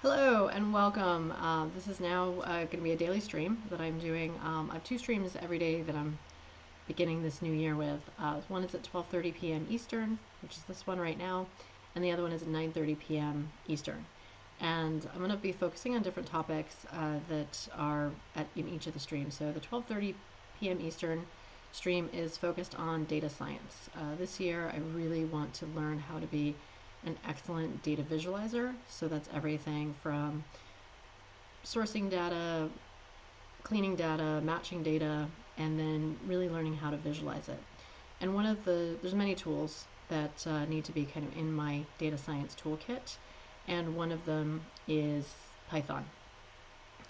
Hello and welcome. This is now going to be a daily stream that I'm doing. I have two streams every day that I'm beginning this new year with. One is at 12:30 p.m. Eastern, which is this one right now, and the other one is at 9:30 p.m. Eastern. And I'm going to be focusing on different topics that are in each of the streams. So the 12:30 p.m. Eastern stream is focused on data science. This year I really want to learn how to be an excellent data visualizer. So that's everything from sourcing data, cleaning data, matching data, and then really learning how to visualize it. And there's many tools that need to be kind of in my data science toolkit, and one of them is Python.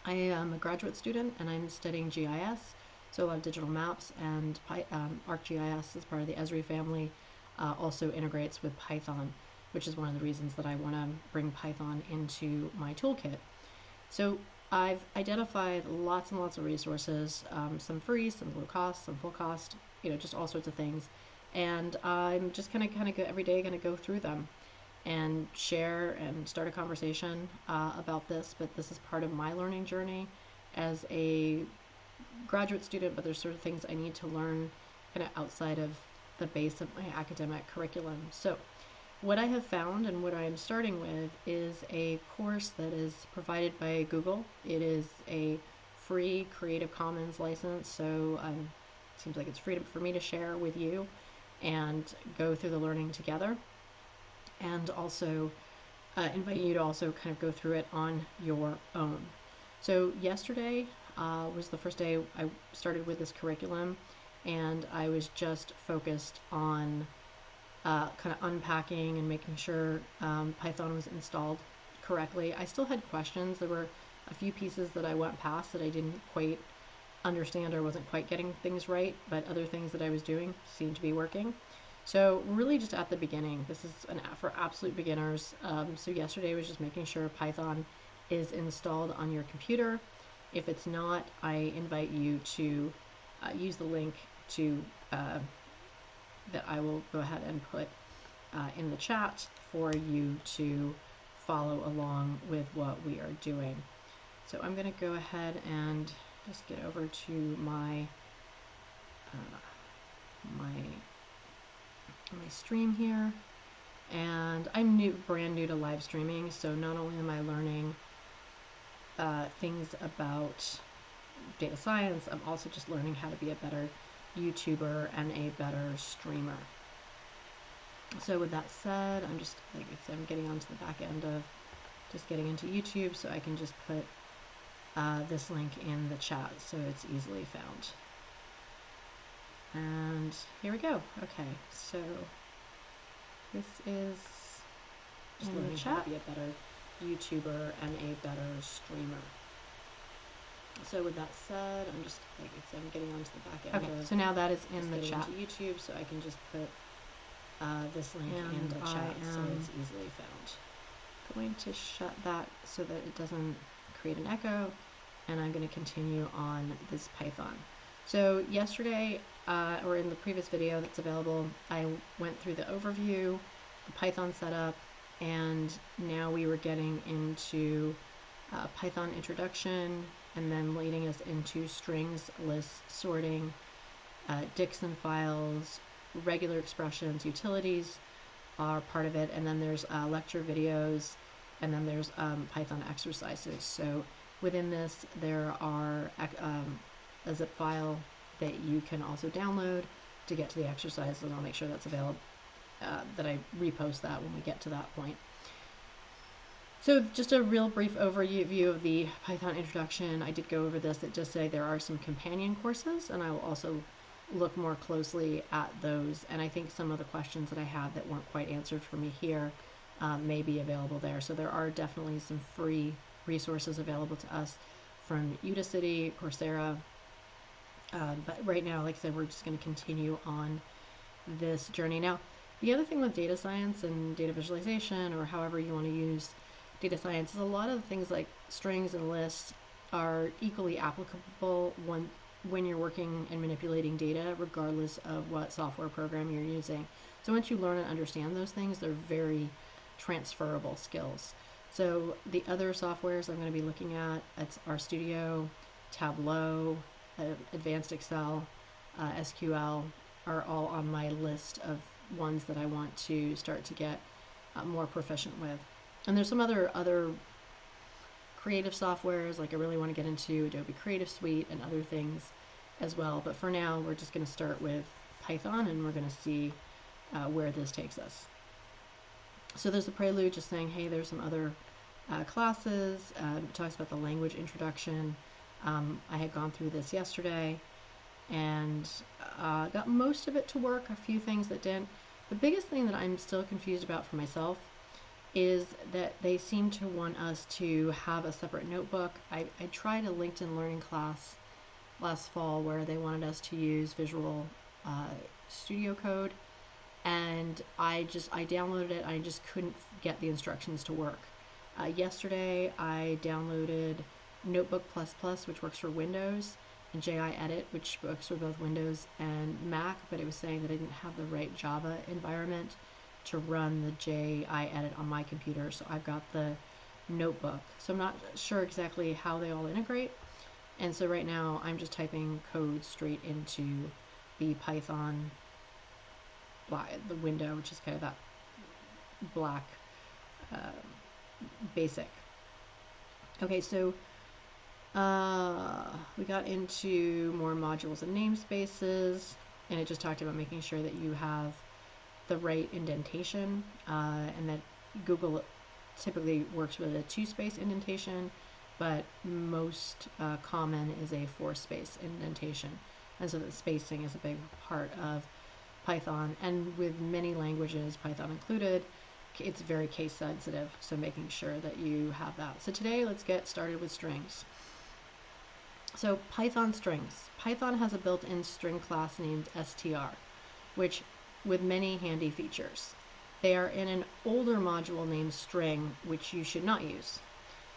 I am a graduate student and I'm studying GIS, so a lot of digital maps, and ArcGIS is part of the Esri family, also integrates with Python, which is one of the reasons that I want to bring Python into my toolkit. So I've identified lots and lots of resources, some free, some low cost, some full cost, just all sorts of things. And I'm just kind of every day going to go through them and share and start a conversation about this. But this is part of my learning journey as a graduate student, but there's sort of things I need to learn kind of outside of the base of my academic curriculum. So what I have found and what I am starting with is a course that is provided by Google. It is a free Creative Commons license, so it seems like it's freedom for me to share with you and go through the learning together, and also invite you to also kind of go through it on your own. So yesterday was the first day I started with this curriculum, and I was just focused on kind of unpacking and making sure Python was installed correctly. I still had questions. There were a few pieces that I went past that I didn't quite understand or wasn't quite getting things right, but other things that I was doing seemed to be working. So really just at the beginning, this is an app for absolute beginners. So yesterday was just making sure Python is installed on your computer. If it's not, I invite you to use the link to that I will go ahead and put in the chat for you to follow along with what we are doing. So I'm going to go ahead and just get over to my my stream here, and I'm brand new to live streaming, so not only am I learning things about data science, I'm also just learning how to be a better YouTuber and a better streamer. So with that said, I'm just, like I said, I'm getting onto the back end of just getting into YouTube, so I can just put this link in the chat so it's easily found. And here we go. Okay, so this is just learning how to be a better YouTuber and a better streamer. So with that said, I'm just, like I said, I'm getting onto the back end. Okay, so now that is in the chat. Into YouTube, so I can just put this link in the chat so it's easily found. I'm going to shut that so that it doesn't create an echo, and I'm going to continue on this Python. So yesterday, or in the previous video that's available, I went through the overview, the Python setup, and now we were getting into Python introduction, and then leading us into strings, lists, sorting, Dixon files, regular expressions, utilities are part of it, and then there's lecture videos, and then there's Python exercises. So within this, there are a zip file that you can also download to get to the exercises, and I'll make sure that's available, that I repost that when we get to that point. So just a real brief overview of the Python introduction. I did go over this. It does say there are some companion courses, and I will also look more closely at those. And I think some of the questions that I had that weren't quite answered for me here may be available there. So there are definitely some free resources available to us from Udacity, Coursera. But right now, like I said, we're just going to continue on this journey. Now, the other thing with data science and data visualization, or however you want to use data science, is a lot of things like strings and lists are equally applicable when you're working and manipulating data, regardless of what software program you're using. So once you learn and understand those things, they're very transferable skills. So the other softwares I'm going to be looking at, it's RStudio, Tableau, Advanced Excel, SQL are all on my list of ones that I want to start to get more proficient with. And there's some other creative softwares, like I really want to get into Adobe Creative Suite and other things as well. But for now, we're just going to start with Python, and we're going to see where this takes us. So there's a prelude just saying, hey, there's some other classes. It talks about the language introduction. I had gone through this yesterday and got most of it to work, a few things that didn't. The biggest thing that I'm still confused about for myself is that they seem to want us to have a separate notebook. I tried a LinkedIn Learning class last fall where they wanted us to use Visual Studio Code, and I downloaded it. I just couldn't get the instructions to work. Yesterday I downloaded Notebook++, which works for Windows, and JIEdit, which works for both Windows and Mac, but it was saying that I didn't have the right Java environment to run the JIEdit on my computer, so I've got the Notebook. So I'm not sure exactly how they all integrate, and so right now I'm just typing code straight into the Python, the window, which is kind of that black basic. Okay, so we got into more modules and namespaces, and it just talked about making sure that you have the right indentation, and that Google typically works with a 2-space indentation, but most common is a 4-space indentation, and so the spacing is a big part of Python, and with many languages, Python included, it's very case sensitive, so making sure that you have that. So today let's get started with strings. So Python strings. Python has a built-in string class named str, which with many handy features. They are in an older module named string, which you should not use.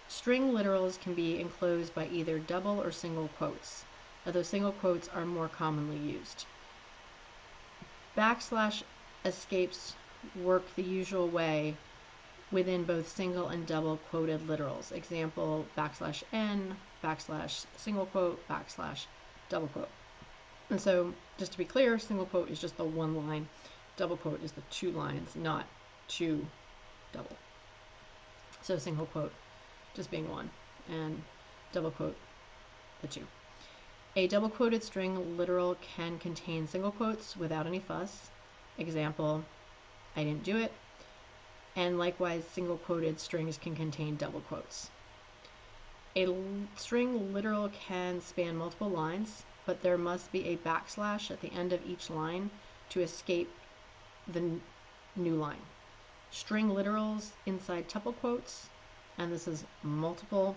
String literals can be enclosed by either double or single quotes, although single quotes are more commonly used. Backslash escapes work the usual way within both single and double quoted literals. Example, \n, \single quote, \double quote. And so, just to be clear, single quote is just the one line, double quote is the 2 lines, not 2 double. So single quote just being 1, and double quote the 2. A double quoted string literal can contain single quotes without any fuss. Example, I didn't do it. And likewise, single quoted strings can contain double quotes. A string literal can span multiple lines, but there must be a backslash at the end of each line to escape the new line. String literals inside tuple quotes, and this is multiple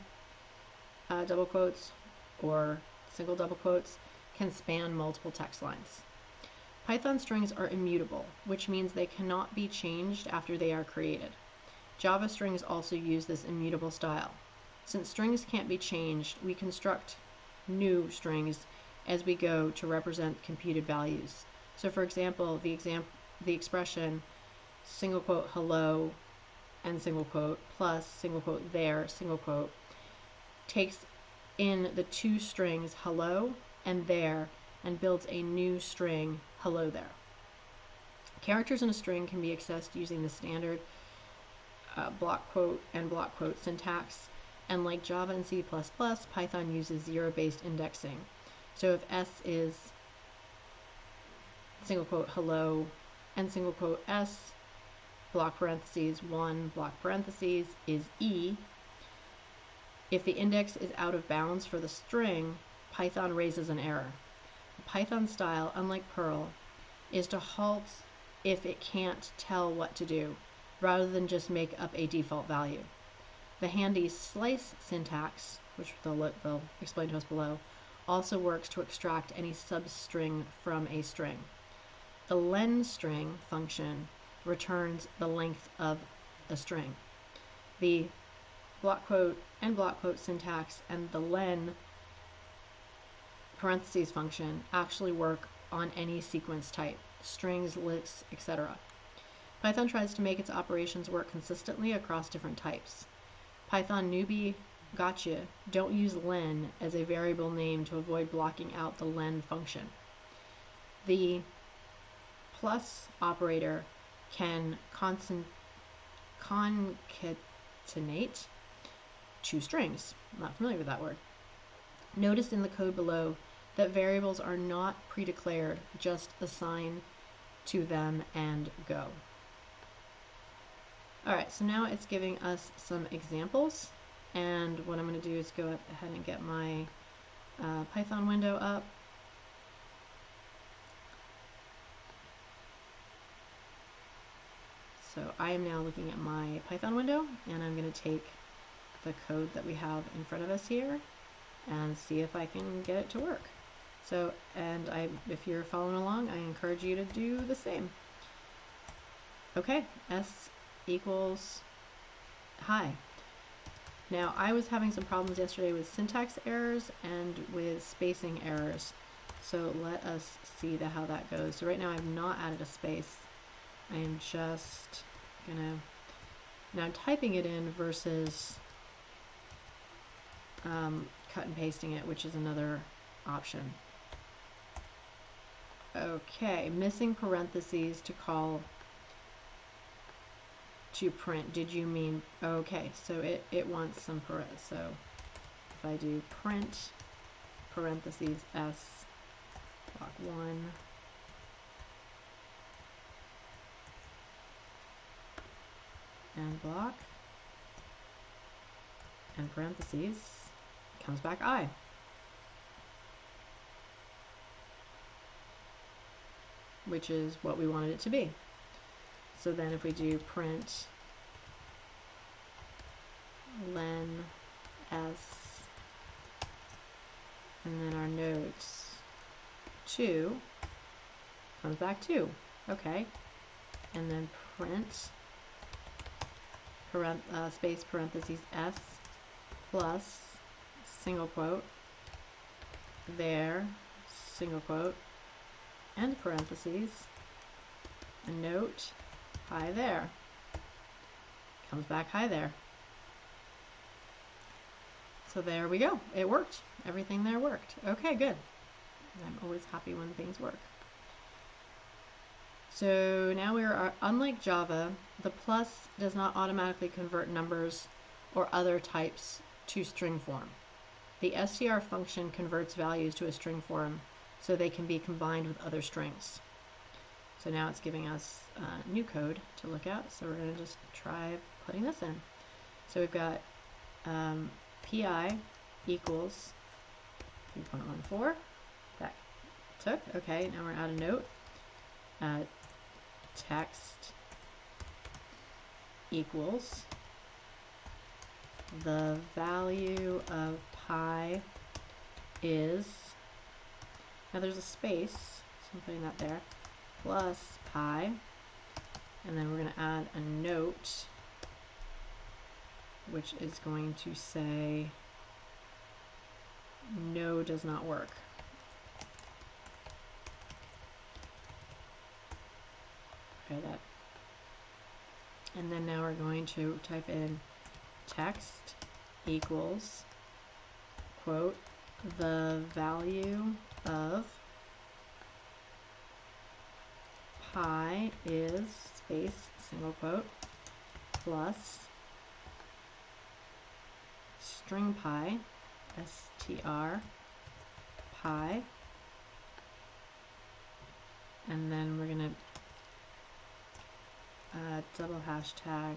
double quotes or single double quotes, can span multiple text lines. Python strings are immutable, which means they cannot be changed after they are created. Java strings also use this immutable style. Since strings can't be changed, we construct new strings as we go to represent computed values. So for example, the expression single quote hello and single quote plus single quote there single quote takes in the 2 strings hello and there and builds a new string hello there. Characters in a string can be accessed using the standard block quote and block quote syntax, and like Java and C++, Python uses zero-based indexing. So if S is single quote hello and single quote S, block parentheses 1, block parentheses is E. If the index is out of bounds for the string, Python raises an error. The Python style, unlike Perl, is to halt if it can't tell what to do, rather than just make up a default value. The handy slice syntax, which they'll explain to us below, also works to extract any substring from a string. The len string function returns the length of a string. The block quote and block quote syntax and the len parentheses function actually work on any sequence type, strings, lists, etc. Python tries to make its operations work consistently across different types. Python newbie, gotcha. Don't use len as a variable name to avoid blocking out the len function. The plus operator can concatenate two strings. I'm not familiar with that word. Notice in the code below that variables are not pre-declared, just assign to them and go. Alright, so now it's giving us some examples, and what I'm going to do is go ahead and get my Python window up. So I am now looking at my Python window, and I'm going to take the code that we have in front of us here and see if I can get it to work. So, and if you're following along, I encourage you to do the same. Okay, s equals hi. Now, I was having some problems yesterday with syntax errors and with spacing errors. So let us see how that goes. So right now I've not added a space. I am just gonna, now I'm typing it in versus cut and pasting it, which is another option. Okay, missing parentheses to call to print. Did you mean, okay, so it wants some so if I do print parentheses s block 1 and block and parentheses, comes back I. Which is what we wanted it to be. So then if we do print len s and then our notes 2 comes back 2. Okay. And then print space parentheses s plus single quote there single quote and parentheses a note hi there, comes back hi there. So there we go, it worked. Everything there worked. Okay, good. I'm always happy when things work. So now we are, unlike Java, the plus does not automatically convert numbers or other types to string form. The str function converts values to a string form so they can be combined with other strings. So now it's giving us new code to look at, so we're going to just try putting this in. So we've got pi equals 3.14. That took. Okay, now we're going to add a note. Text equals the value of pi is, now there's a space, so I'm putting that there, plus pi, and then we're going to add a note which is going to say no does not work. Okay, that, and then now we're going to type in text equals quote the value of pi is space single quote plus string pi str pi, and then we're gonna double hashtag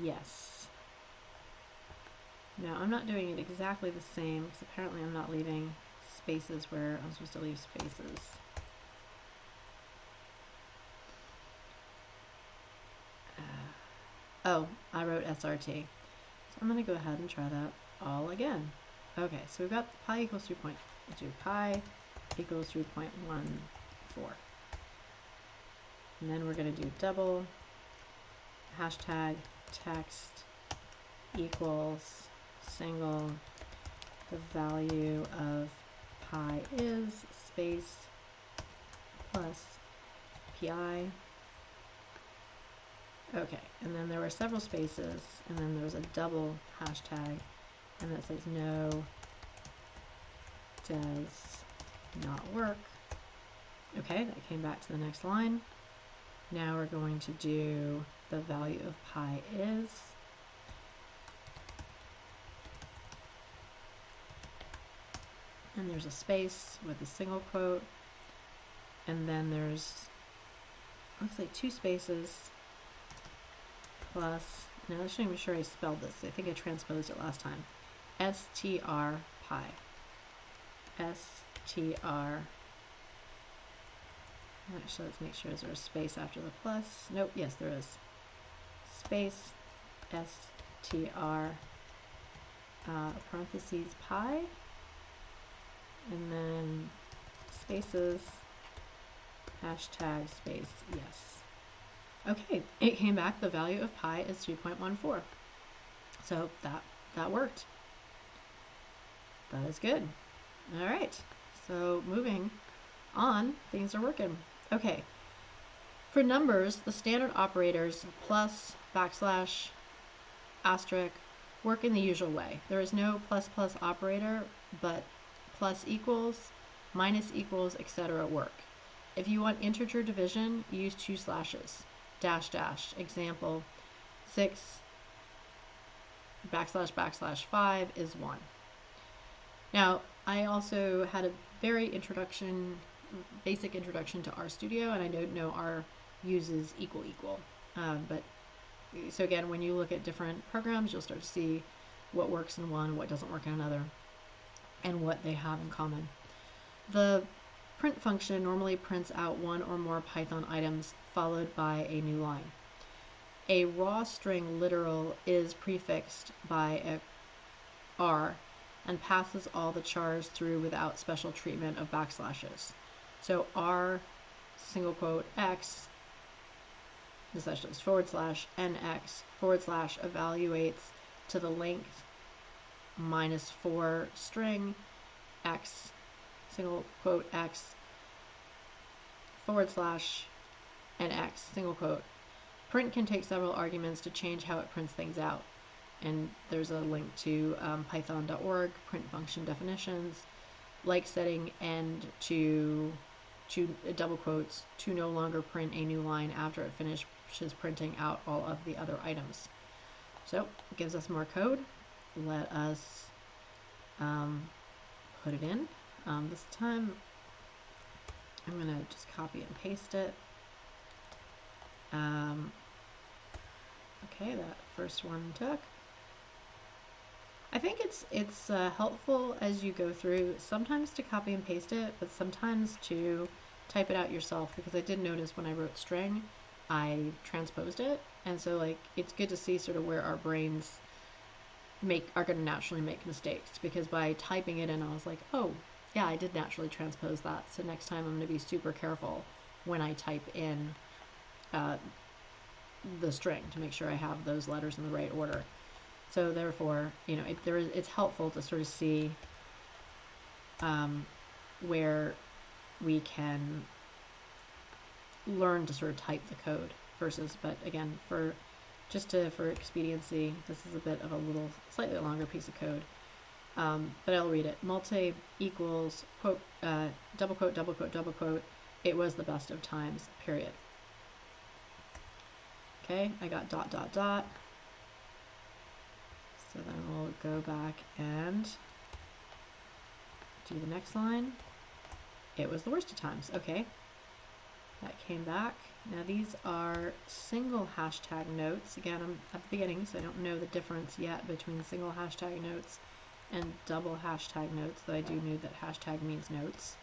yes. Now I'm not doing it exactly the same because apparently I'm not leaving spaces where I'm supposed to leave spaces. Oh, I wrote SRT. So I'm going to go ahead and try that all again. Okay, so we've got pi equals 3.2. Pi equals 3.14. And then we're going to do double hashtag text equals single the value of pi is space plus pi, Okay, and then there were several spaces, and then there was a double hashtag, and that says no does not work. Okay, that came back to the next line. Now we're going to do the value of pi is. And there's a space with a single quote. And then there's, looks like 2 spaces plus, now let's just make sure I spelled this. I think I transposed it last time. str pi. str. Actually, let's make sure there's a space after the plus. Nope, yes, there is. Space str parentheses pi. And then spaces, hashtag space, yes. Okay, it came back, the value of pi is 3.14. So that worked. That is good. All right, so moving on, things are working. Okay, for numbers, the standard operators plus, backslash, asterisk work in the usual way. There is no plus plus operator, but plus equals, minus equals, etc. work. If you want integer division, use 2 slashes. Dash dash. Example 6 backslash backslash 5 is 1. Now, I also had a very basic introduction to RStudio, and I don't know R uses equal equal. But so again, when you look at different programs, you'll start to see what works in one, what doesn't work in another, and what they have in common. The print function normally prints out 1 or more Python items followed by a new line. A raw string literal is prefixed by a R and passes all the chars through without special treatment of backslashes. So R single quote X, this is forward slash NX forward slash evaluates to the length -4 string X single quote X forward slash NX single quote. Print can take several arguments to change how it prints things out. And there's a link to python.org, print function definitions, like setting end to double quotes to no longer print a new line after it finishes printing out all of the other items. So it gives us more code. Let us put it in. This time I'm going to just copy and paste it. Okay, that first one took. I think it's helpful as you go through, sometimes to copy and paste it, but sometimes to type it out yourself, because I did notice when I wrote string, I transposed it, and so like it's good to see sort of where our brains are going to naturally make mistakes, because by typing it in, I was like, oh yeah, I did naturally transpose that. So next time I'm going to be super careful when I type in the string to make sure I have those letters in the right order. So therefore, you know, it's helpful to sort of see where we can learn to sort of type the code versus, but again, for expediency, this is a bit of a slightly longer piece of code. But I'll read it. Multi equals quote, double quote, double quote, double quote. It was the best of times, period. Okay, I got dot, dot, dot. So then we'll go back and do the next line. It was the worst of times. Okay, that came back. Now these are single hashtag notes. Again, I'm at the beginning, so I don't know the difference yet between single hashtag notes and double hashtag notes, though I do know that hashtag means notes.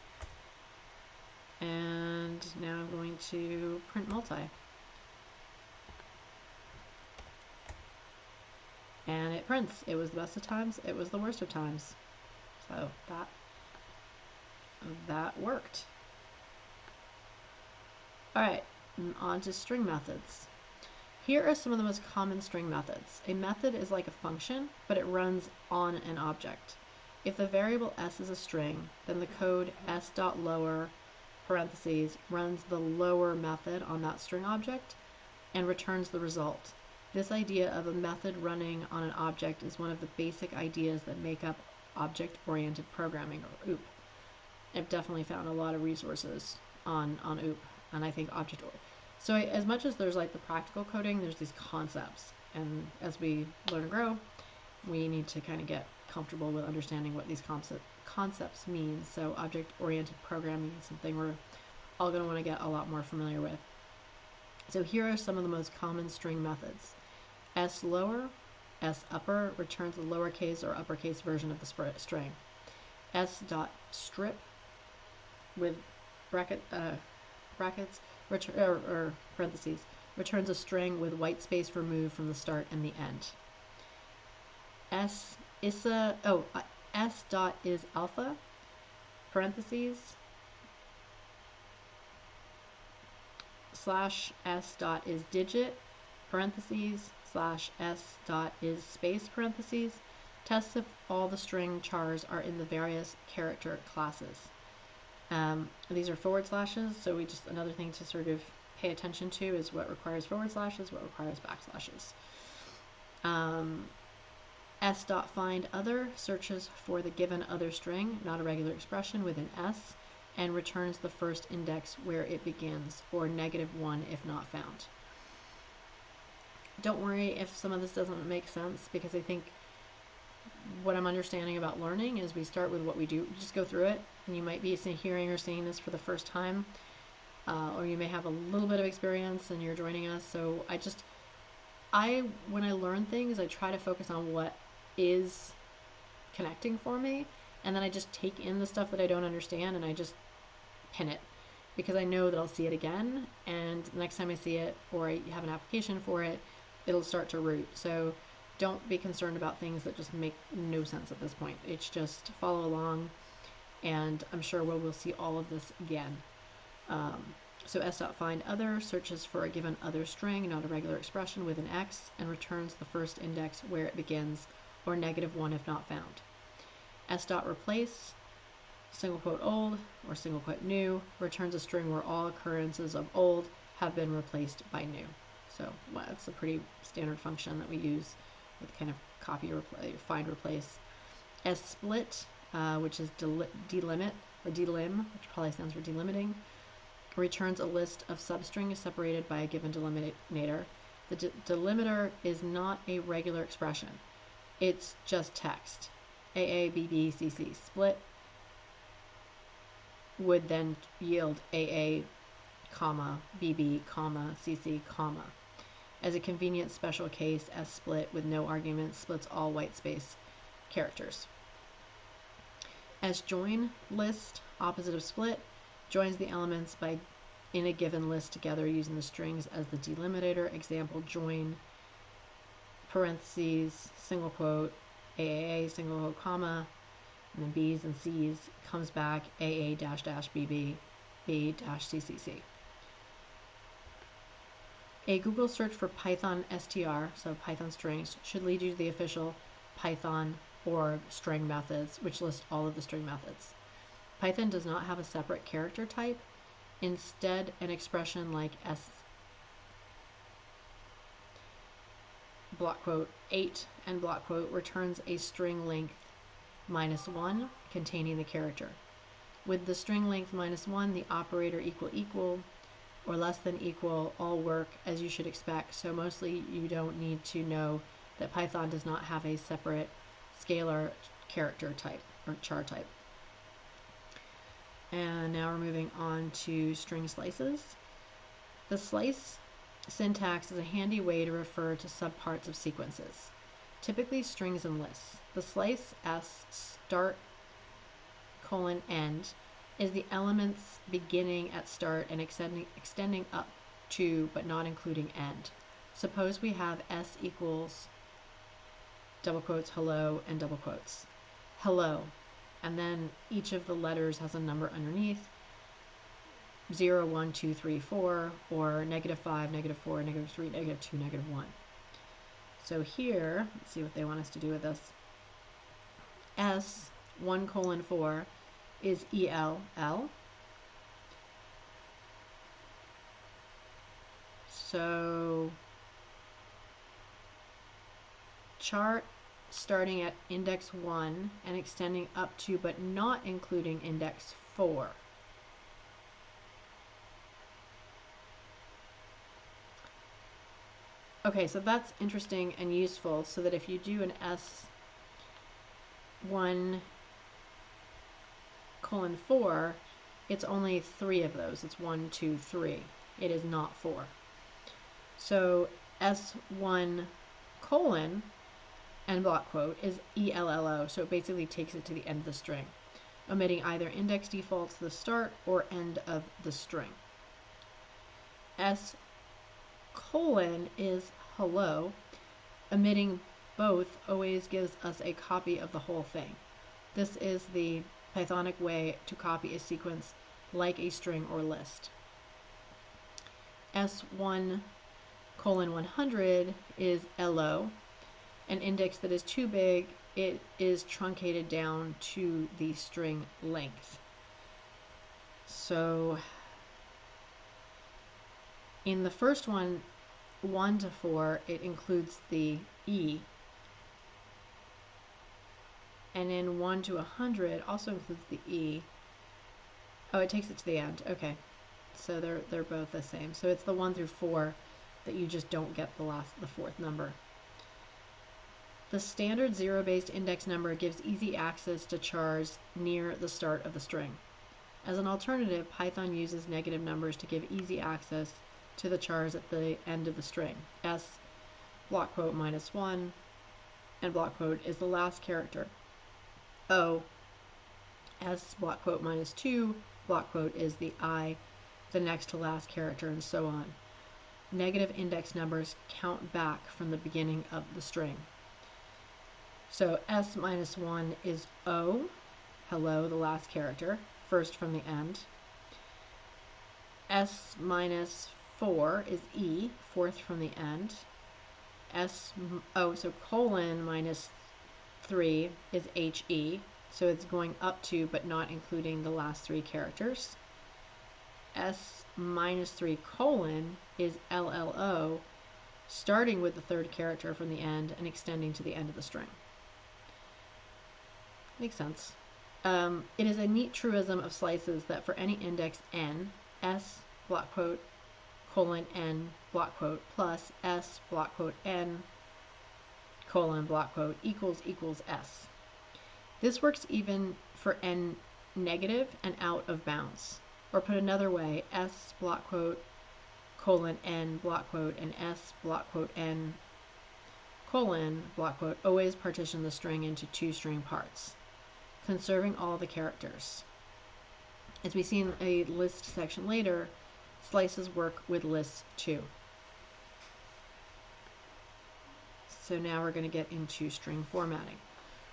And now I'm going to print multi. And it prints. It was the best of times. It was the worst of times. So that worked. All right, on to string methods. Here are some of the most common string methods. A method is like a function, but it runs on an object. If the variable s is a string, then the code s.lower parentheses runs the lower method on that string object, and returns the result. This idea of a method running on an object is one of the basic ideas that make up object-oriented programming, or OOP. I've definitely found a lot of resources on OOP, and I think so as much as there's like the practical coding, there's these concepts, and as we learn and grow, we need to kind of get comfortable with understanding what these concepts mean. So object-oriented programming is something we're all going to want to get a lot more familiar with. So here are some of the most common string methods. S lower, S upper returns a lowercase or uppercase version of the string. S dot strip with brackets or parentheses returns a string with white space removed from the start and the end. S dot is alpha parentheses slash S dot is digit parentheses slash S dot is space parentheses. Tests if all the string chars are in the various character classes. These are forward slashes, so another thing to sort of pay attention to is what requires forward slashes, what requires backslashes. S dot find other searches for the given other string, not a regular expression, with an S, and returns the first index where it begins, or -1 if not found. Don't worry if some of this doesn't make sense, because I think what I'm understanding about learning is we start with what we do, just go through it, and you might be hearing or seeing this for the first time, or you may have a little bit of experience and you're joining us. So when I learn things, I try to focus on what is connecting for me, and then I just take in the stuff that I don't understand and I just pin it, because I know that I'll see it again, and the next time I see it or I have an application for it, it'll start to root. So don't be concerned about things that just make no sense at this point. It's just follow along, and I'm sure we'll see all of this again. So s.find other searches for a given other string, not a regular expression, with an X, and returns the first index where it begins, or -1 if not found. S.replace, single quote old, or single quote new, returns a string where all occurrences of old have been replaced by new. So that's a pretty standard function that we use with kind of copy, find, replace. S.split, which is delimit, or delim, which probably stands for delimiting, returns a list of substrings separated by a given delimiter. The delimiter is not a regular expression. It's just text. AA, BB, CC. Split would then yield AA, comma, BB, comma, CC, comma. As a convenient special case, S-split with no arguments splits all white space characters. S-join, list, opposite of split, joins the elements in a given list together using the strings as the delimiter. Example, join, parentheses, single quote, AAA, single quote, comma, and then B's and C's, comes back AA dash dash BB, B dash CCC. A Google search for Python str, so Python strings, should lead you to the official Python org string methods, which list all of the string methods. Python does not have a separate character type. Instead, an expression like S block quote 8 and block quote returns a string length -1 containing the character. With the string length -1, the operator equal or less than equal all work as you should expect. So mostly you don't need to know that Python does not have a separate scalar character type or char type. And now we're moving on to string slices. The slice syntax is a handy way to refer to subparts of sequences, typically strings and lists. The slice S start : end is the elements beginning at start and extending up to but not including end. Suppose we have S equals double quotes hello and double quotes hello, and then each of the letters has a number underneath, 0, 1, 2, 3, 4, or -5, -4, -3, -2, -1. So here, let's see what they want us to do with this. S 1:4 is ELL. So chart starting at index 1 and extending up to but not including index 4. Okay, so that's interesting and useful, so that if you do an S1 colon 4, it's only 3 of those. It's 1, 2, 3. It is not 4. So S1 colon and block quote is ELLO, so it basically takes it to the end of the string, omitting either index defaults the start or end of the string. S colon is hello, omitting both always gives us a copy of the whole thing. This is the Pythonic way to copy a sequence like a string or list. S1 colon 100 is LO, an index that is too big, it is truncated down to the string length. So in the first one, 1 to 4, it includes the E. And in 1 to 100 also includes the E. Oh, it takes it to the end. Okay. So they're both the same. So it's the 1 through 4 that you just don't get the fourth number. The standard zero-based index number gives easy access to chars near the start of the string. As an alternative, Python uses negative numbers to give easy access to the chars at the end of the string. S block quote -1 and block quote is the last character. O S block quote -2 block quote is the I, the next to last character, and so on. Negative index numbers count back from the beginning of the string. So S -1 is O, hello, the last character, first from the end. S -4 is E, fourth from the end. So colon -3 is HE, so it's going up to but not including the last 3 characters. S -3 colon is LLO, starting with the third character from the end and extending to the end of the string. Makes sense. It is a neat truism of slices that for any index n, S block quote colon n block quote plus S block quote n colon block quote equals S. This works even for n negative and out of bounds. Or put another way, S block quote colon n block quote and S block quote n colon block quote always partition the string into 2 string parts, conserving all the characters. As we see in a list section later, slices work with lists too. So now we're going to get into string formatting.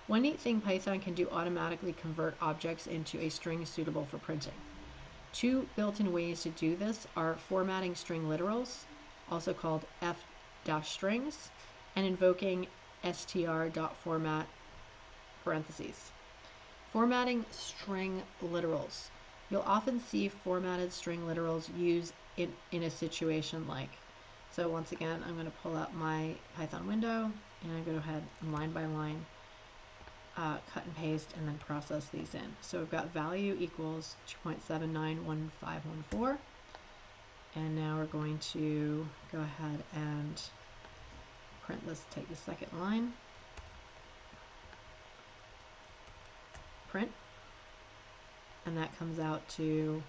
One neat thing Python can do automatically convert objects into a string suitable for printing. 2 built-in ways to do this are formatting string literals, also called f-strings, and invoking str.format parentheses. Formatting string literals. You'll often see formatted string literals used in a situation like, so once again, I'm going to pull up my Python window and I'm going to go ahead and line by line cut and paste and then process these in. So we've got value equals 2.791514, and now we're going to go ahead and print this, take the second line, print, and that comes out to,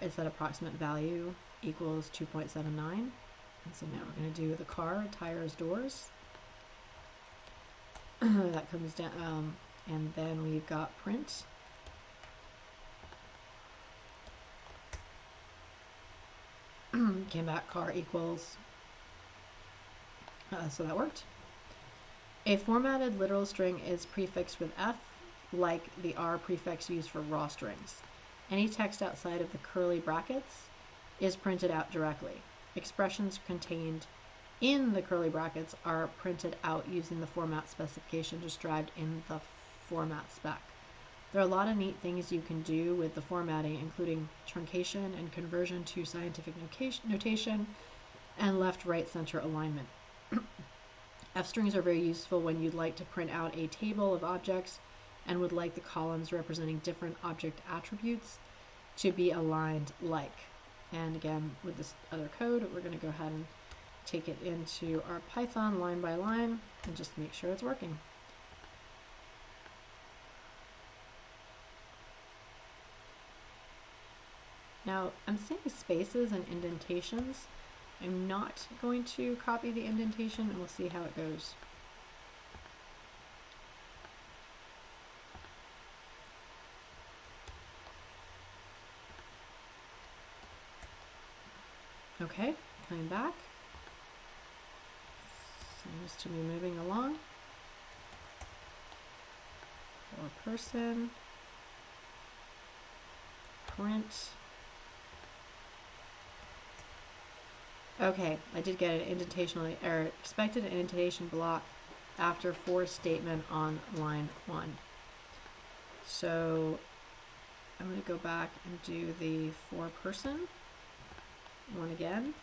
it's that approximate value equals 2.79. And so now we're going to do the car, tires, doors. That comes down, and then we've got print. Came back, car equals, so that worked. A formatted literal string is prefixed with F, like the R prefix used for raw strings. Any text outside of the curly brackets is printed out directly. Expressions contained in the curly brackets are printed out using the format specification described in the format spec. There are a lot of neat things you can do with the formatting, including truncation and conversion to scientific notation, and left, right, center alignment. F strings are very useful when you'd like to print out a table of objects and would like the columns representing different object attributes to be aligned like. And again, with this other code, we're going to go ahead and take it into our Python line by line and just make sure it's working. Now, I'm seeing spaces and indentations. I'm not going to copy the indentation, and we'll see how it goes. Okay, coming back. Seems to be moving along. For person, print. Okay, I did get an indentation, or expected an indentation block after for statement on line 1. So I'm going to go back and do the for person one again.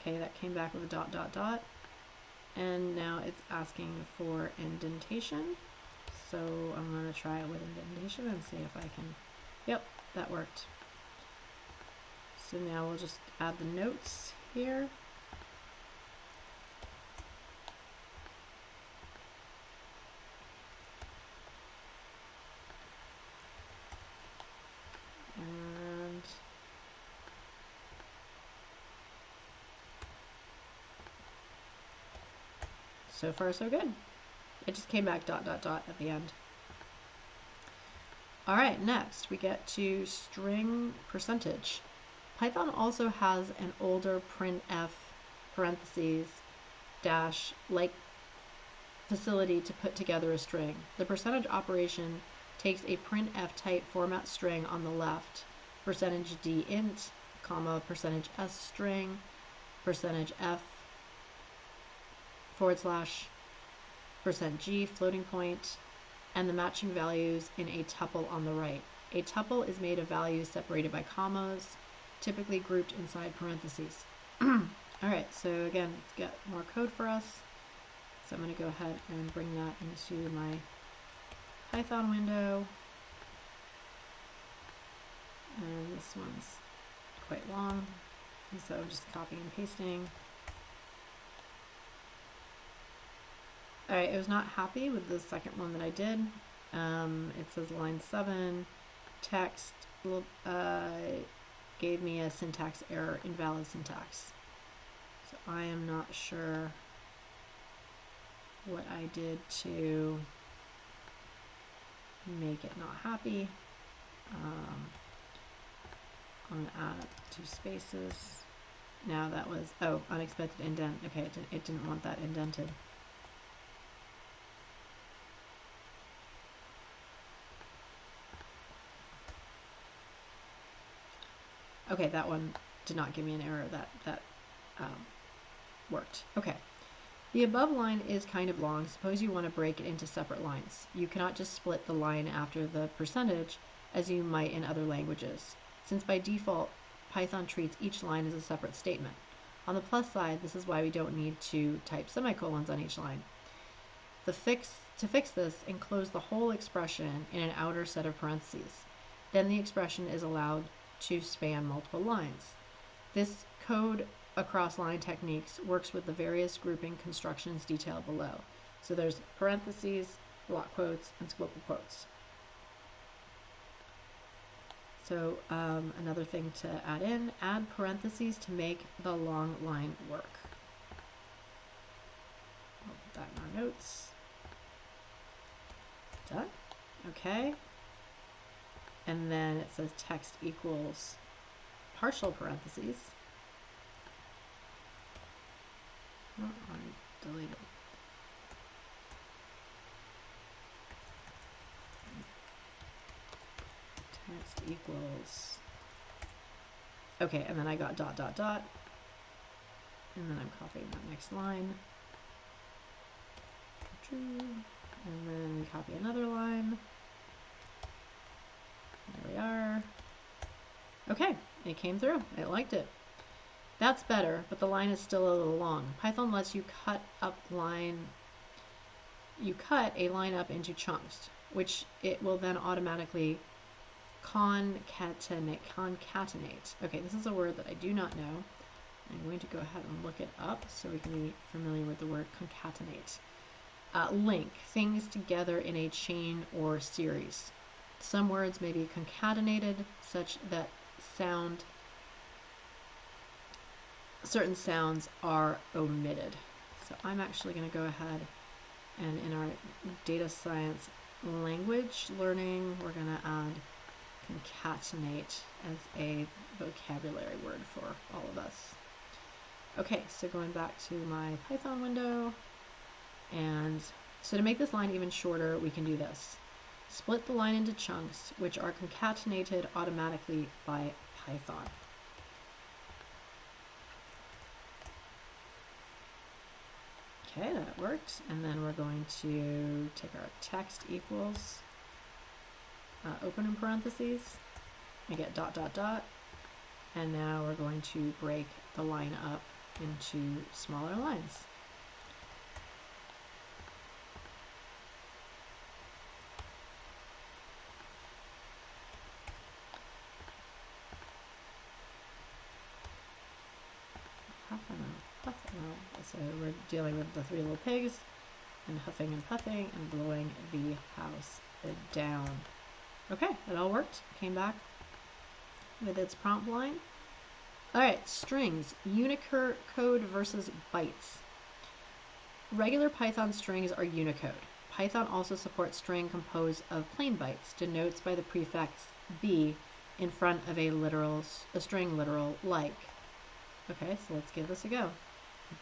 Okay, that came back with a dot, dot, dot. And now it's asking for indentation. So I'm going to try it with indentation and see if I can. Yep, that worked. So now we'll just add the notes here. And so far so good. It just came back dot, dot, dot at the end. All right, next we get to string percentage. Python also has an older printf parentheses dash like facility to put together a string. The percentage operation takes a printf type format string on the left, percentage %d int, comma, percentage %s string, percentage %f forward slash %g floating point, and the matching values in a tuple on the right. A tuple is made of values separated by commas, typically grouped inside parentheses. All right, so again, it's got more code for us. So I'm going to go ahead and bring that into my Python window. And this one's quite long, and so I'm just copying and pasting. All right, I was not happy with the second one that I did. It says line 7, text gave me a syntax error, invalid syntax. So I am not sure what I did to make it not happy. I'm going to add 2 spaces. Now that was, oh, unexpected indent. Okay, it didn't want that indented. Okay, that one did not give me an error. That worked. Okay. The above line is kind of long. Suppose you want to break it into separate lines. You cannot just split the line after the percentage as you might in other languages, since by default, Python treats each line as a separate statement. On the plus side, this is why we don't need to type semicolons on each line. To fix this, enclose the whole expression in an outer set of parentheses. Then the expression is allowed to span multiple lines. This code across line techniques works with the various grouping constructions detailed below. So there's parentheses, block quotes, and squiggle quotes. So another thing to add in, add parentheses to make the long line work. I'll put that in our notes. Done. Okay. And then it says text equals partial parentheses. Oh, I deleted. Text equals. Okay, and then I got dot, dot, dot. And then I'm copying that next line. And then copy another line. There we are. Okay, it came through. I liked it. That's better, but the line is still a little long. Python lets you cut a line up into chunks, which it will then automatically concatenate. Okay, this is a word that I do not know. I'm going to go ahead and look it up so we can be familiar with the word concatenate. Link things together in a chain or series. Some words may be concatenated such that certain sounds are omitted. So I'm actually going to go ahead and in our data science language learning, we're going to add concatenate as a vocabulary word for all of us. Okay, so going back to my Python window, and so to make this line even shorter, we can do this. Split the line into chunks, which are concatenated automatically by Python. Okay, that worked. And then we're going to take our text equals, open in parentheses, and get dot, dot, dot. And now we're going to break the line up into smaller lines. So we're dealing with the three little pigs and huffing and puffing and blowing the house down. Okay, it all worked. Came back with its prompt line. All right, strings, Unicode versus bytes. Regular Python strings are Unicode. Python also supports string composed of plain bytes, denotes by the prefix b in front of a string literal like. Okay, so let's give this a go.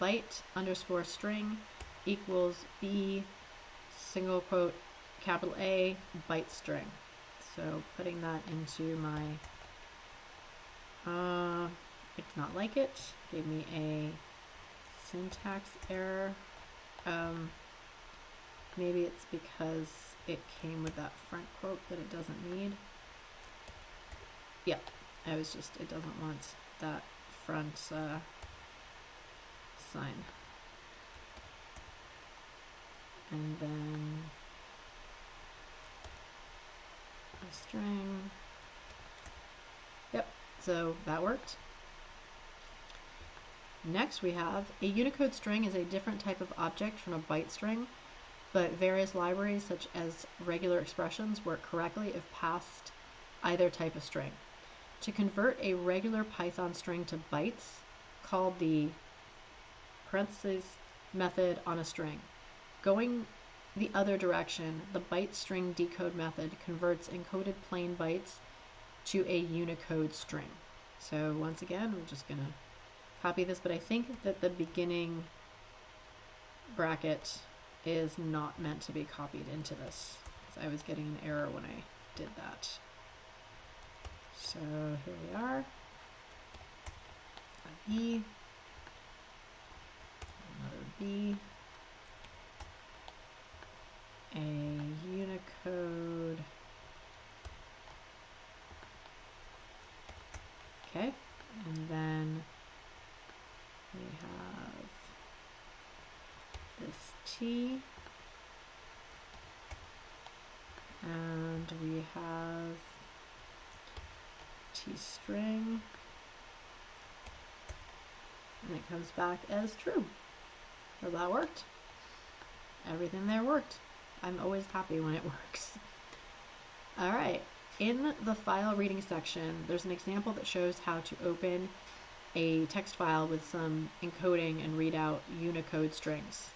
Byte underscore string equals b single quote capital A byte string. So putting that into my it's not like it. Gave me a syntax error. Maybe it's because it came with that front quote that it doesn't need. Yeah, it doesn't want that front sign. And then a string. Yep, so that worked. Next we have a Unicode string is a different type of object from a byte string, but various libraries such as regular expressions work correctly if passed either type of string. To convert a regular Python string to bytes, call the parentheses method on a string. Going the other direction, the byte string decode method converts encoded plain bytes to a Unicode string. So once again, we're just going to copy this, but I think that the beginning bracket is not meant to be copied into this, because I was getting an error when I did that. So here we are, a B, another B, a Unicode, okay, and then we have this T, and we have T string, and it comes back as true. So that worked. Everything there worked. I'm always happy when it works. All right, in the file reading section, there's an example that shows how to open a text file with some encoding and read out Unicode strings.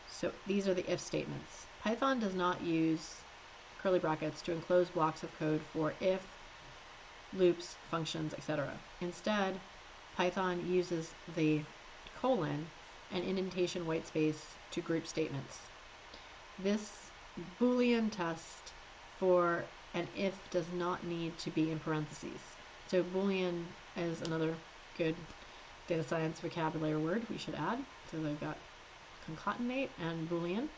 So these are the if statements. Python does not use curly brackets to enclose blocks of code for if, loops, functions, etc. Instead, Python uses the colon and indentation whitespace to group statements. This Boolean test for an if does not need to be in parentheses. So Boolean is another good data science vocabulary word we should add. So they've got concatenate and Boolean.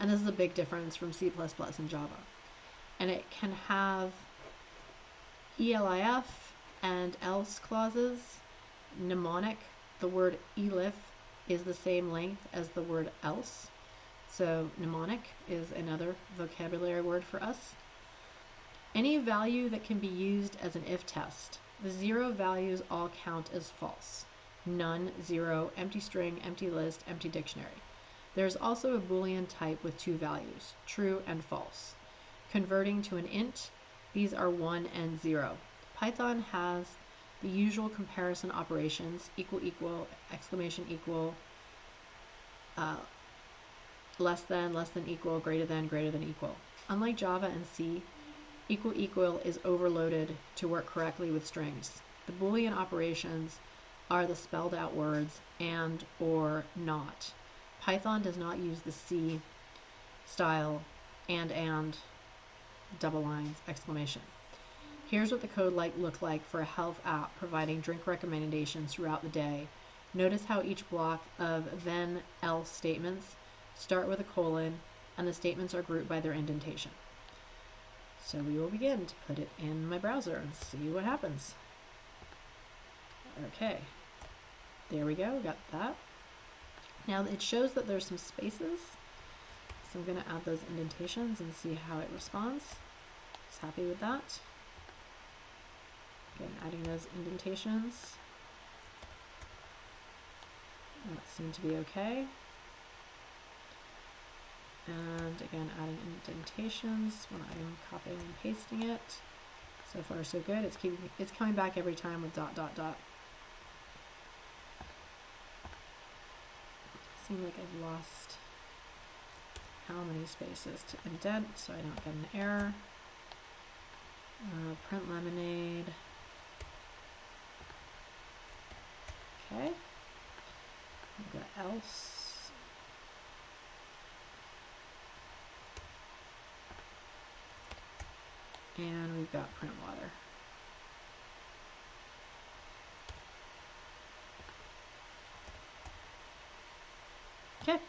And this is a big difference from C++ and Java. And it can have ELIF and else clauses, mnemonic, the word elif is the same length as the word else. So mnemonic is another vocabulary word for us. Any value that can be used as an if test. The 0 values all count as false. None, 0, empty string, empty list, empty dictionary. There's also a Boolean type with 2 values, true and false. Converting to an int, these are 1 and 0. Python has the usual comparison operations, equal, equal, exclamation equal, less than equal, greater than equal. Unlike Java and C, equal, equal is overloaded to work correctly with strings. The Boolean operations are the spelled out words and or not. Python does not use the C style and double lines, exclamation. Here's what the code looked like for a health app providing drink recommendations throughout the day. Notice how each block of then else statements start with a colon and the statements are grouped by their indentation. So we will begin to put it in my browser and see what happens. Okay, there we go, got that. Now it shows that there's some spaces, so I'm going to add those indentations and see how it responds. Just happy with that. Again, adding those indentations. That seemed to be okay. And again, adding indentations when I'm copying and pasting it. So far so good. It's coming back every time with dot dot dot. Seems like I've lost how many spaces to indent so I don't get an error. Print lemonade. Okay. We've got else. And we've got print water. Okay.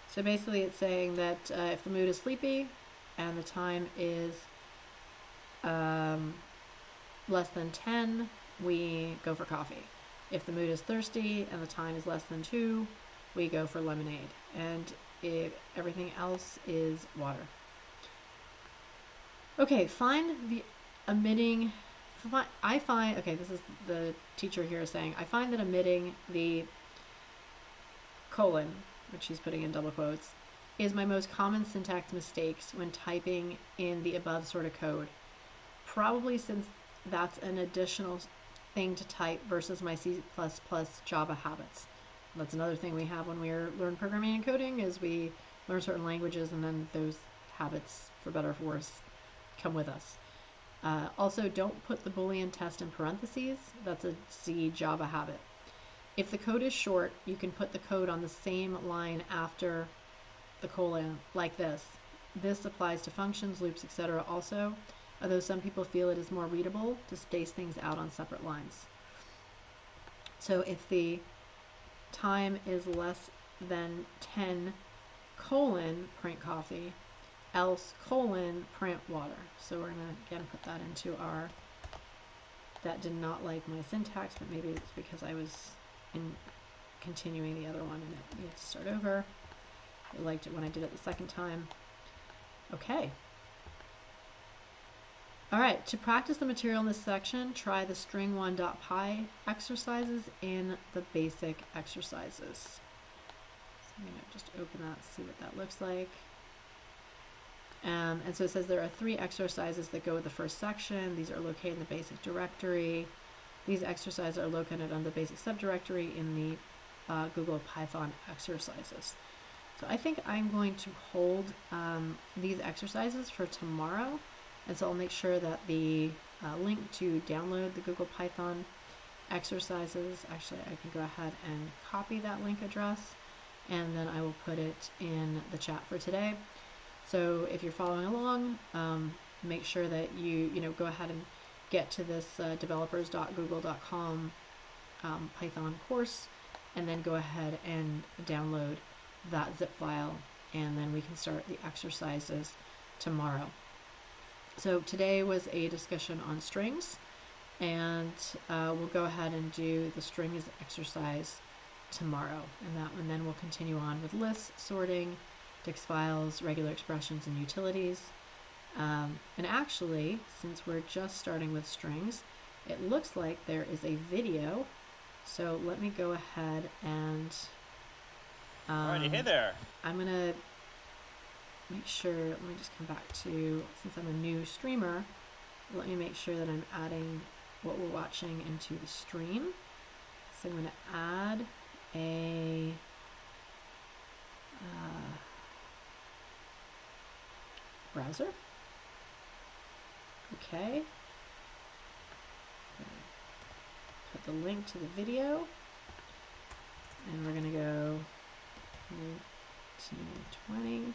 So basically it's saying that if the mood is sleepy and the time is less than 10, we go for coffee. If the mood is thirsty and the time is less than 2, we go for lemonade. And if everything else is water. Okay, find the omitting, okay, this is the teacher here saying, I find that omitting the colon, which he's putting in double quotes, is my most common syntax mistakes when typing in the above sort of code. Probably since that's an additional thing to type versus my C++ Java habits. That's another thing we have when we learn programming and coding is we learn certain languages and then those habits, for better or for worse, come with us. Also, don't put the Boolean test in parentheses. That's a C Java habit. If the code is short, you can put the code on the same line after the colon, like this. This applies to functions, loops, etc. also, although some people feel it is more readable to space things out on separate lines. So if the time is less than 10 colon print coffee, else colon print water. So we're going to again put that into our, that did not like my syntax, but maybe it's because I was continuing the other one and it needed to start over. I liked it when I did it the second time. Okay. Alright, to practice the material in this section, try the string1.py exercises in the basic exercises. So I'm going to just open that, see what that looks like. And so it says there are 3 exercises that go with the first section. These are located in the basic directory. These exercises are located on the basic subdirectory in the Google Python exercises. So I think I'm going to hold these exercises for tomorrow. And so I'll make sure that the link to download the Google Python exercises, actually I can go ahead and copy that link address and then I will put it in the chat for today. So if you're following along, make sure that you go ahead and get to this developers.google.com Python course and then go ahead and download that zip file and then we can start the exercises tomorrow. So today was a discussion on strings and we'll go ahead and do the strings exercise tomorrow, and then we'll continue on with lists, sorting, text files, regular expressions, and utilities. And actually, since we're just starting with strings, it looks like there is a video. So let me go ahead and Alrighty, hey there. I'm gonna make sure, let me just come back to, since I'm a new streamer, let me make sure that I'm adding what we're watching into the stream. So I'm going to add a browser. Okay. Put the link to the video, and we're going to go 1920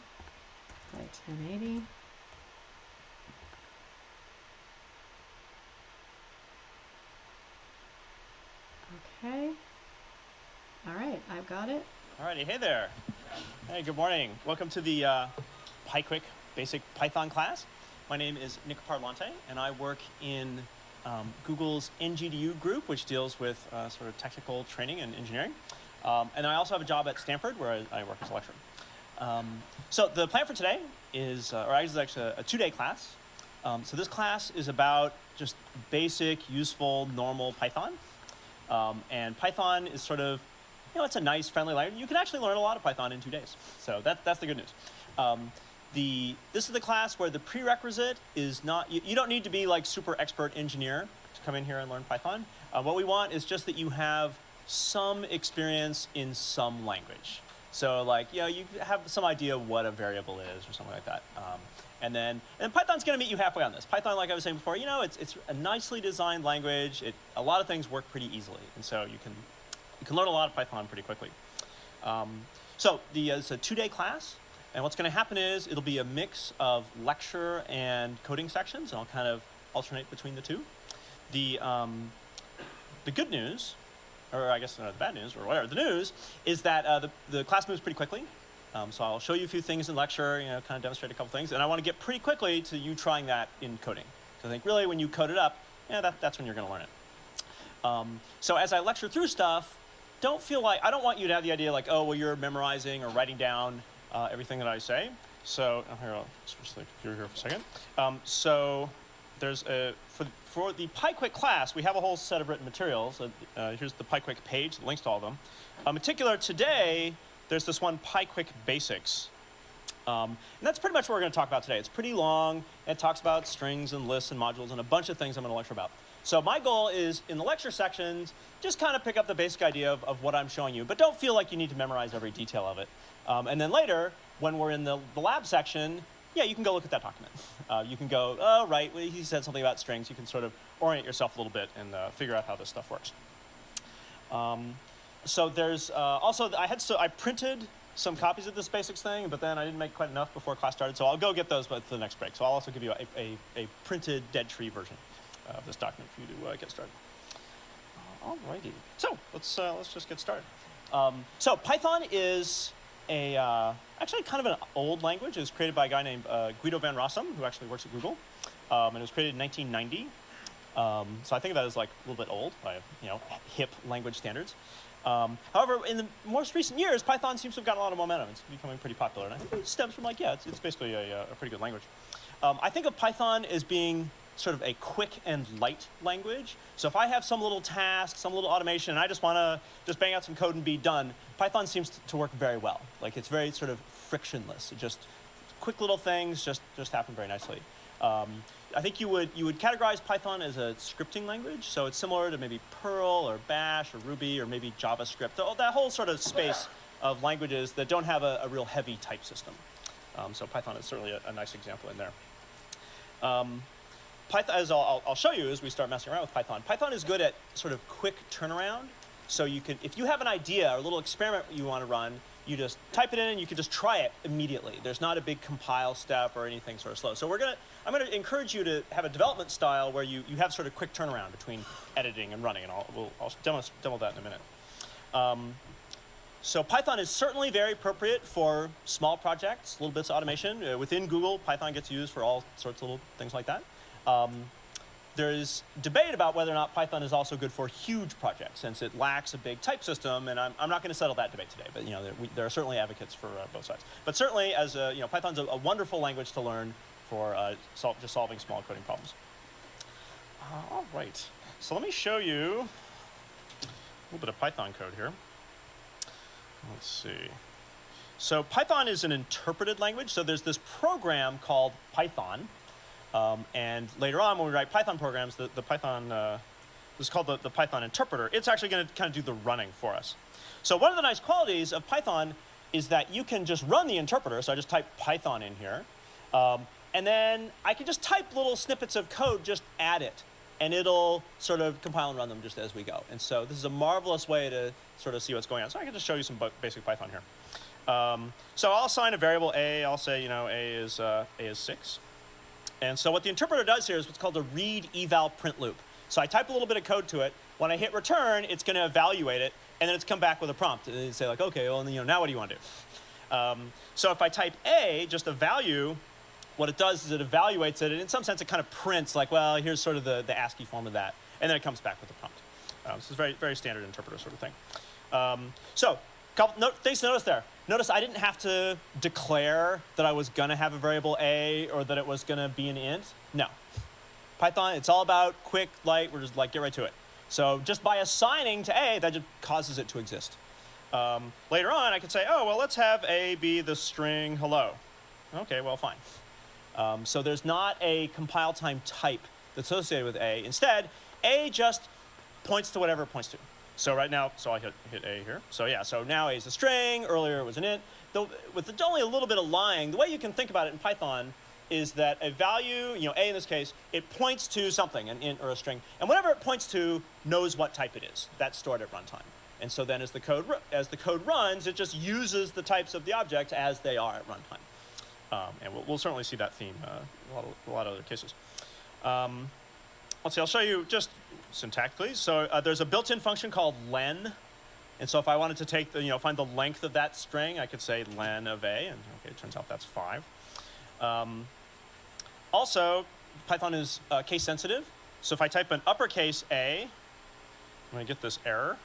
by 1080. Okay. All right, I've got it. Alrighty, hey there. Hey, good morning. Welcome to the PyQuick Basic Python class. My name is Nick Parlante, and I work in Google's NGDU group, which deals with sort of technical training and engineering. And I also have a job at Stanford, where I work as a lecturer. So the plan for today is, actually a two-day class. So this class is about just basic, useful, normal Python. And Python is sort of, it's a nice, friendly language. You can actually learn a lot of Python in 2 days. So that's the good news. This is the class where the prerequisite is not, you don't need to be like super expert engineer to come in here and learn Python. What we want is just that you have some experience in some language. So like, you have some idea what a variable is or something like that. And Python's going to meet you halfway on this. Python, like I was saying before, it's a nicely designed language. A lot of things work pretty easily, and so you can learn a lot of Python pretty quickly. So it's a two-day class, and what's going to happen is it'll be a mix of lecture and coding sections, and I'll kind of alternate between the two. The good news, or I guess the bad news, or whatever, the news is that the class moves pretty quickly. So I'll show you a few things in lecture, kind of demonstrate a couple things, and I want to get pretty quickly to you trying that in coding. So I think really when you code it up, that's when you're going to learn it. So as I lecture through stuff, I don't want you to have the idea like, oh, well, you're memorizing or writing down everything that I say. So here, I'll switch the computer here for a second. So there's for the PyQuick class, we have a whole set of written materials. Here's the PyQuick page, the links to all of them. In particular, today, there's this one, PyQuick Basics. And that's pretty much what we're going to talk about today. It's pretty long. It talks about strings and lists and modules and a bunch of things I'm going to lecture about. So my goal is, in the lecture sections, just kind of pick up the basic idea of what I'm showing you. But don't feel like you need to memorize every detail of it. And then later, when we're in the lab section, you can go look at that document. You can go, oh, right, well, he said something about strings. You can sort of orient yourself a little bit and figure out how this stuff works. So there's also, I printed some copies of this basics thing, but then I didn't make quite enough before class started, so I'll go get those for the next break. So I'll also give you a printed dead tree version of this document for you to get started. Alrighty, so let's just get started. So Python is actually kind of an old language. It was created by a guy named Guido van Rossum, who actually works at Google, and it was created in 1990. So I think of that as like a little bit old by hip language standards. However, in the most recent years, Python seems to have gotten a lot of momentum. It's becoming pretty popular, and I think it stems from it's basically a pretty good language. I think of Python as being sort of a quick and light language. So if I have some little task, some little automation, and I just want to just bang out some code and be done, Python seems to work very well. Like it's very sort of frictionless. It just quick little things just happen very nicely. I think you would categorize Python as a scripting language, so it's similar to maybe Perl or Bash or Ruby or maybe JavaScript, that whole sort of space of languages that don't have a real heavy type system. So Python is certainly a nice example in there. Python, as I'll show you as we start messing around with Python, Python is good at sort of quick turnaround. So you can, if you have an idea or a little experiment you want to run, you just type it in and you can just try it immediately. There's not a big compile step or anything sort of slow. So I'm gonna encourage you to have a development style where you have sort of quick turnaround between editing and running, and I'll demo that in a minute. So Python is certainly very appropriate for small projects, little bits of automation. Within Google, Python gets used for all sorts of little things like that. there's debate about whether or not Python is also good for huge projects, since it lacks a big type system, and I'm not going to settle that debate today. But there are certainly advocates for both sides. But certainly, as Python's a wonderful language to learn for just solving small coding problems. All right, so let me show you a little bit of Python code here. Let's see. So Python is an interpreted language. So there's this program called Python. And later on, when we write Python programs, the Python, this is called the Python interpreter. It's actually going to kind of do the running for us. So one of the nice qualities of Python is that you can just run the interpreter. So I just type Python in here. And then I can just type little snippets of code, just add it. And it'll sort of compile and run them just as we go. And so this is a marvelous way to sort of see what's going on. So I can just show you some basic Python here. So I'll assign a variable a. I'll say, a is 6. And so what the interpreter does here is what's called a read eval print loop. So I type a little bit of code to it. When I hit return, it's going to evaluate it, and then it's come back with a prompt. And say like, okay, well, now what do you want to do? So if I type a, just a value, what it does is it evaluates it, and in some sense it kind of prints like, well, here's sort of the ASCII form of that, and then it comes back with a prompt. This is very, very standard interpreter sort of thing. So couple things to notice there. Notice I didn't have to declare that I was going to have a variable a or that it was going to be an int. No. Python, it's all about quick, light. We're just like, get right to it. So just by assigning to a, that just causes it to exist. Later on, I could say, oh, well, let's have a be the string hello. OK, well, fine. So there's not a compile time type that's associated with a. Instead, a just points to whatever it points to. So right now, so I hit a here. So yeah, so now a is a string. Earlier it was an int. Though with only a little bit of lying, the way you can think about it in Python is that a value, a in this case, it points to something, an int or a string, and whatever it points to knows what type it is. That's stored at runtime. And so then as the code runs, it just uses the types of the object as they are at runtime. And we'll certainly see that theme a lot of other cases. Let's see, I'll show you just syntactically. So there's a built-in function called len. And so if I wanted to take find the length of that string, I could say len of a, and okay, it turns out that's 5. Also, Python is case sensitive. So if I type an uppercase A, I'm going to get this error.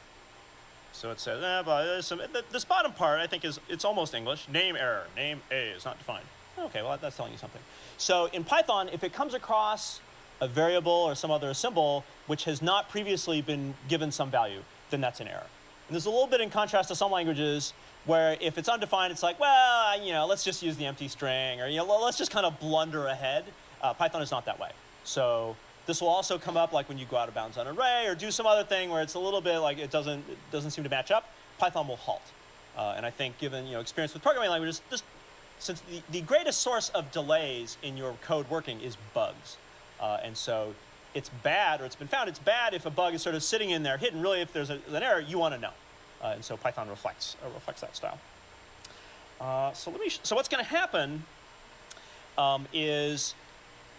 So it says, this bottom part I think it's almost English. Name error, name A is not defined. Okay, well that's telling you something. So in Python, if it comes across a variable or some other symbol which has not previously been given some value, then that's an error. And there's a little bit in contrast to some languages where if it's undefined, it's like, well, let's just use the empty string, or let's just kind of blunder ahead. Python is not that way. So this will also come up like when you go out of bounds on an array or do some other thing where it's a little bit like it doesn't seem to match up. Python will halt. And I think given experience with programming languages, since the greatest source of delays in your code working is bugs. And so it's bad, or it's been found it's bad if a bug is sort of sitting in there hidden. Really, if there's an error, you want to know. And so Python reflects that style. So what's going to happen is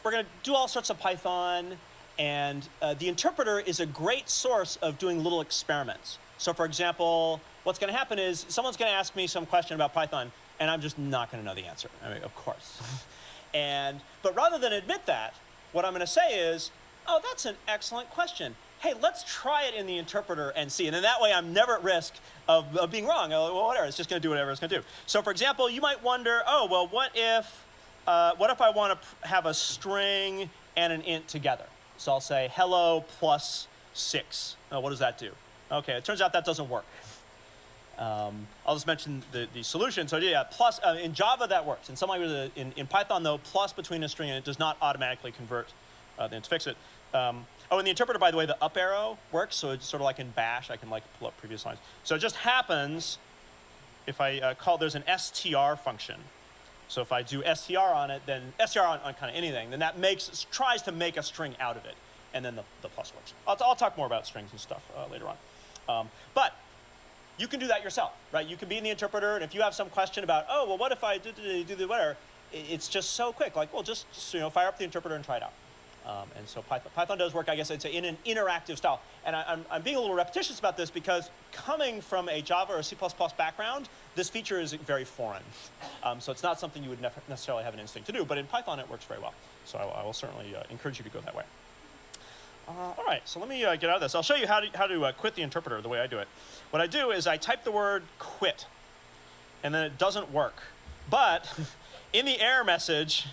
we're going to do all sorts of Python, and the interpreter is a great source of doing little experiments. So for example, what's going to happen is someone's going to ask me some question about Python, and I'm just not going to know the answer. I mean, of course. But rather than admit that, what I'm going to say is, oh, that's an excellent question. Hey, let's try it in the interpreter and see. And then that way I'm never at risk of being wrong. Well, whatever, it's just going to do whatever it's going to do. So for example, you might wonder, oh, well, what if I want to have a string and an int together? So I'll say hello plus 6. What does that do? Okay, it turns out that doesn't work. I'll just mention the solution. So yeah, plus in Java that works. In some languages, in Python though, plus between a string and it does not automatically convert. Then to fix it. In the interpreter, by the way, the up arrow works. So it's sort of like in Bash, I can like pull up previous lines. So it just happens if I there's an str function. So if I do str on it, then str on kind of anything, then that tries to make a string out of it, and then the plus works. I'll talk more about strings and stuff later on. But you can do that yourself, right? You can be in the interpreter, and if you have some question about, oh, well, what if I do the whatever, it's just so quick. Like, well, just fire up the interpreter and try it out. And so Python does work, I guess, it's in an interactive style. And I'm being a little repetitious about this because coming from a Java or C++ background, this feature is very foreign. So it's not something you would necessarily have an instinct to do. But in Python, it works very well. So I will certainly encourage you to go that way. All right, so let me get out of this. I'll show you how to quit the interpreter the way I do it. What I do is I type the word quit, and then it doesn't work. But in the error message,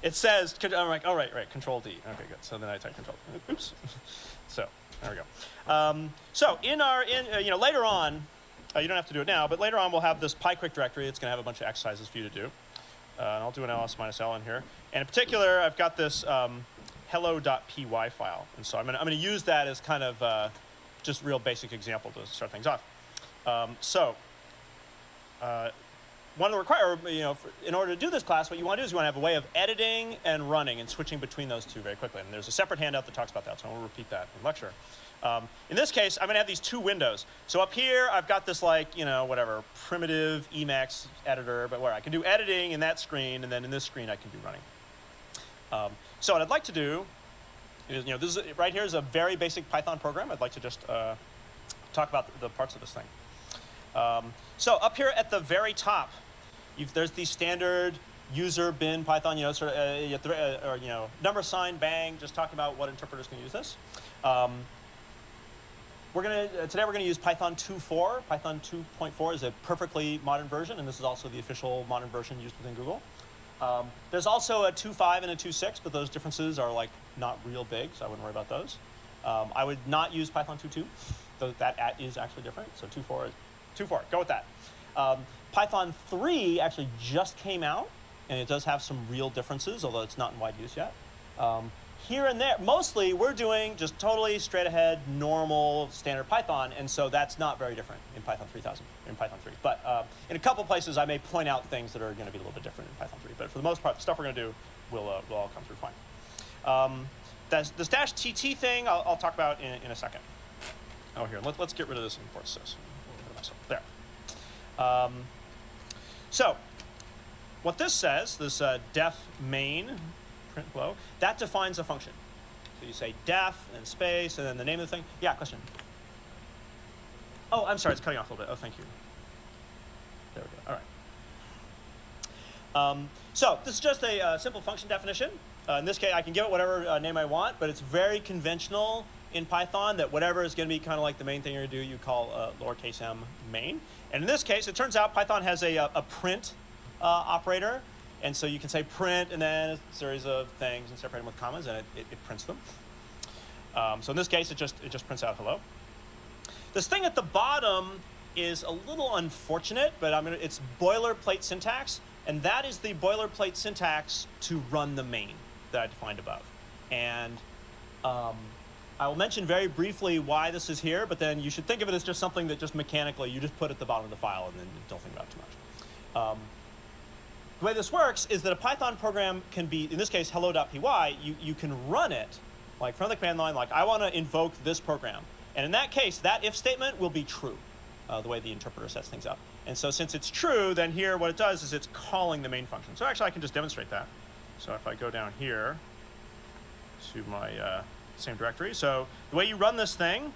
it says, I'm like, oh, right, Control D. Okay, good. So then I type Control. Oops. So there we go. So later on, you don't have to do it now, but later on we'll have this PyQuick directory. It's going to have a bunch of exercises for you to do. And I'll do an ls-l in here. And in particular, I've got this hello.py file. And so I'm going to use that as kind of just real basic example to start things off. One of the in order to do this class, what you want to do is you want to have a way of editing and running and switching between those two very quickly. And there's a separate handout that talks about that, so I won't repeat that in lecture. In this case, I'm going to have these two windows. So up here, I've got this primitive Emacs editor, but where I can do editing in that screen, and then in this screen I can do running. So what I'd like to do is, this is, right here is a very basic Python program. I'd like to just talk about the parts of this thing. So up here at the very top, there's the standard user bin Python, number sign bang, just talking about what interpreters can use this. Today we're going to use Python 2.4. Python 2.4 is a perfectly modern version, and this is also the official modern version used within Google. There's also a 2.5 and a 2.6, but those differences are not real big, so I wouldn't worry about those. I would not use Python 2.2, though that is actually different. So 2.4 is 2.4. Go with that. Python 3 actually just came out, and it does have some real differences, although it's not in wide use yet. Here and there, mostly we're doing just totally straight ahead, normal, standard Python, and so that's not very different in Python 3000, in Python 3. But in a couple places, I may point out things that are going to be a little bit different in Python 3. But for the most part, the stuff we're going to do will all come through fine. This dash TT thing, I'll talk about in a second. Oh, here, let's get rid of this import sys. There. So what this says, this def main print below, that defines a function. So you say def and space and then the name of the thing. Yeah, question. Oh, I'm sorry, it's cutting off a little bit. Oh, thank you. There we go. All right. So this is just a simple function definition. In this case, I can give it whatever name I want, but it's very conventional in Python that whatever is going to be kind of like the main thing you're going to do, you call lowercase m main. And in this case, it turns out Python has a print operator. And so you can say print and then a series of things and separate them with commas, and it prints them. So in this case, it just prints out hello. This thing at the bottom is a little unfortunate, but it's boilerplate syntax, and that is the boilerplate syntax to run the main that I defined above. And I will mention very briefly why this is here, but then you should think of it as just something that just mechanically you just put at the bottom of the file and then don't think about it too much. The way this works is that a Python program can be, in this case, hello.py, you can run it from the command line, I want to invoke this program. And in that case, that if statement will be true, the way the interpreter sets things up. And so since it's true, then here what it does is it's calling the main function. So actually I can just demonstrate that. So if I go down here to my same directory. So the way you run this thing,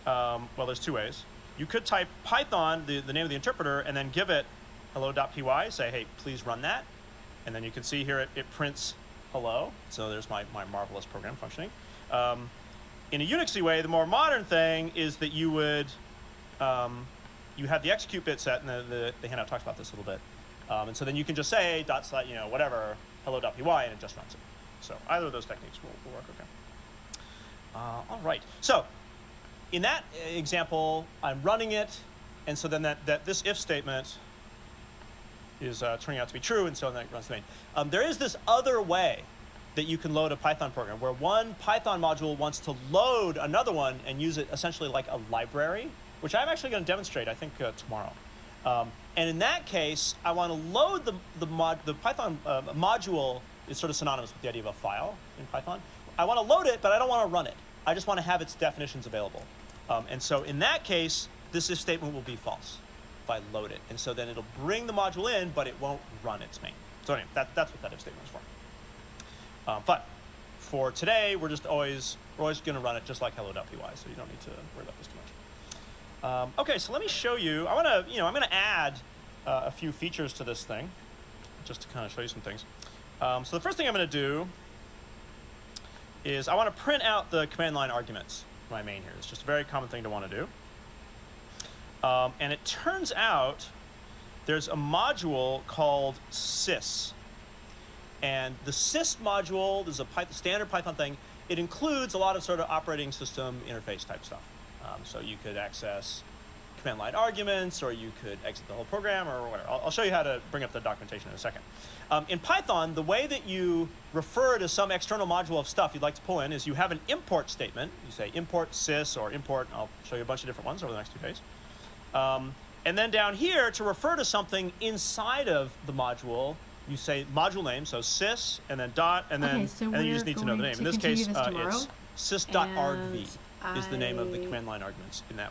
well, there's two ways. You could type Python, the name of the interpreter, and then give it hello.py, say, hey, please run that. And then you can see here it prints hello. So there's my marvelous program functioning. In a Unixy way, the more modern thing is that you would, you have the execute bit set, and the handout talks about this a little bit. And so then you can just say whatever, hello.py, and it just runs it. So either of those techniques will work okay. All right. So in that example, I'm running it, and so then this if statement is turning out to be true, and so then it runs the main. There is this other way that you can load a Python program where one Python module wants to load another one and use it essentially like a library, which I'm actually going to demonstrate, I think, tomorrow. And in that case, I want to load the Python module is sort of synonymous with the idea of a file in Python. I want to load it, but I don't want to run it. I just want to have its definitions available. And so in that case, this if statement will be false if I load it. And so then it'll bring the module in, but it won't run its main. So anyway, that's what that if statement is for. But for today, we're always going to run it just like hello.py, so you don't need to worry about this too much. Okay, so let me show you. I'm going to add a few features to this thing, just to kind of show you some things. So the first thing I'm going to do is I want to print out the command line arguments for my main here. It's just a very common thing to want to do. And it turns out there's a module called sys. And the sys module is a standard Python thing. It includes a lot of sort of operating system interface type stuff. So you could access command line arguments, or you could exit the whole program, or whatever. I'll show you how to bring up the documentation in a second. In Python, the way that you refer to some external module of stuff you'd like to pull in is you have an import statement. You say import sys or import, and I'll show you a bunch of different ones over the next 2 days. And then down here, to refer to something inside of the module, you say module name, so sys, and then dot, and then, and then you just need to know the name. In this case, it's sys.argv is the name of the command line arguments in that module.